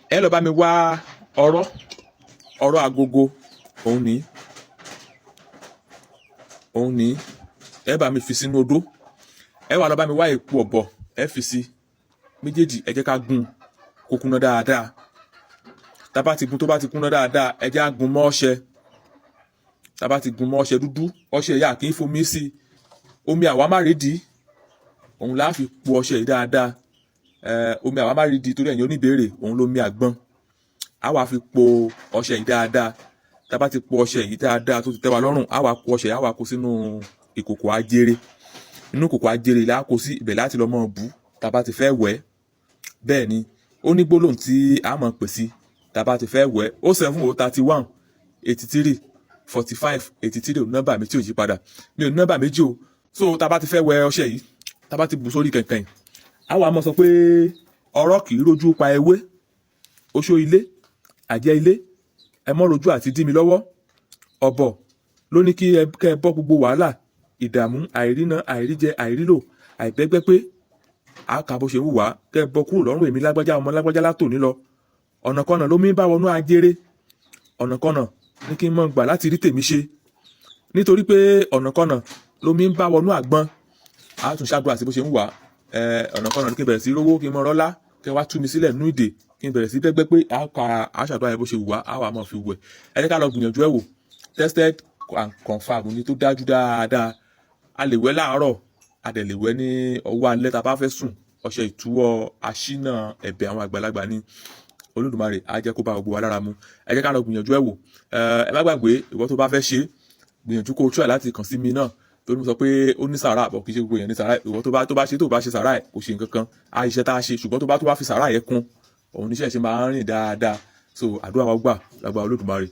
ẹ lọ bá mi wá ọ̀rọ̀ agogo òun ní ẹ bá mi fi sínú odó. Ẹ wá lọ bá mi wá epo ọ̀bọ̀ ẹ fi sí méjèèjì, ẹ jẹ́ ká gún kó kúnná dáadáa. Tá bá ti gún, tó bá ti kúnná dáadáa, ẹ jẹ́ á gún mọ́ ọṣẹ. Tá bá ti gún mọ́ ọṣẹ dúdú, ọṣẹ yà kí n fomi sí, omi àwámárìdí òun la fi po ọṣẹ yìí dáadáa. Omi àwámárìdí torí ẹ̀yin oníbèrè òun lómi àgbọn. A wá fi po ọṣẹ yìí dáadáa. Tá bá ti po ọṣẹ yìí dáadáa tó ti tẹ́ wa lọ́rùn, a wá kó ọṣẹ yìí, a wá kó sínú ìkòkò ajere. Inú ìkòkò ajere la kó sí, ibẹ̀ láti lọ mọ́ bú. Tá bá ti fẹ́ wẹ̀, bẹ́ẹ̀ ni ó ní gbólóhùn tí a mọ̀ pè sí. Tá bá ti fẹ́ wẹ̀ 07031 83 45 83 nọ́mbà mi tí ò yí padà. Mi ò ní nọ́mbà méjì o. So tá bá ti fẹ́ wẹ̀ ọṣẹ yìí, tá bá ti bù sórí kẹ̀kẹ́, a wá mọ̀ sọ pé ọ̀rọ̀ kì í rojú pa ewé, oṣó ilé, àjẹ́ ilé, ẹ mọ́ rojú àti dí mi lọ́wọ́. Ọ̀bọ̀ ló ní kẹ́ ẹ bọ́ gbogbo wàhálà, ìdààmú, àìríná, àìríjẹ, àìrílò, àìbẹ́gbẹ́ pé àkà bó ṣe wùwá, kẹ́ ẹ bọ́ kúrò lọ́rùn èmi lágbájá ọmọ lágbájá látòní lọ. Ọ̀nàkọ́nà ló mi bá wọnú ajere, ọ̀nàkọ́nà ní kí n mọ̀ gbà láti rí tèmi ṣe. Nítorí pé ọ̀nàkọ́nà ló mi bá wọnú àgbọn, a tún ṣàdúrà sí bó ṣe ń wà. Ọ̀nàkọ́nà ní kí n bẹ̀rẹ̀ sí rówó, kí n mọ̀ rọ́lá, kẹ́ wá tú mi sílẹ̀ nú ìdè, kí n bẹ̀rẹ̀ sí bẹ́gbẹ́ pé a ṣàdúrà yẹn bó ṣe wùwá, a wà mọ̀ fi wẹ̀. Ẹ jẹ́ ká lọ gbìyànjú ẹ̀ wò. Tested and confirmed ni tó dájú dáadáa. A lè wẹ̀ láàárọ̀, a dẹ̀ lè wẹ̀ ní ọwọ́ alẹ́ tá bá fẹ́ sùn. Ọṣẹ ìtúwọ́ aṣínà ẹ̀bẹ̀ àwọn àgbàlagbà ni. Olódùmarè á jẹ́ kó bá gbogbo wa lára mu. Ẹ jẹ́ ká lọ gbìyànjú ẹ̀ wò. Ẹ má gbàgbé, ìwọ tó bá fẹ́ ṣe, gbìyànjú kó try láti kàn sí mi náà. Torí mo sọ pé ó ní sàárà àbọ̀, kì í ṣe gbogbo èèyàn ní sàárà. Ìwọ tó bá ṣe sàárà ẹ̀ kò ṣe nǹkan kan. A iṣẹ́ tá a ṣe, ṣùgbọ́n tó bá fi sàárà yẹn kún, òun níṣẹ́ ṣe máa ń rìn dáadáa. So àdúrà wa gbà lágbára Olódùmarè.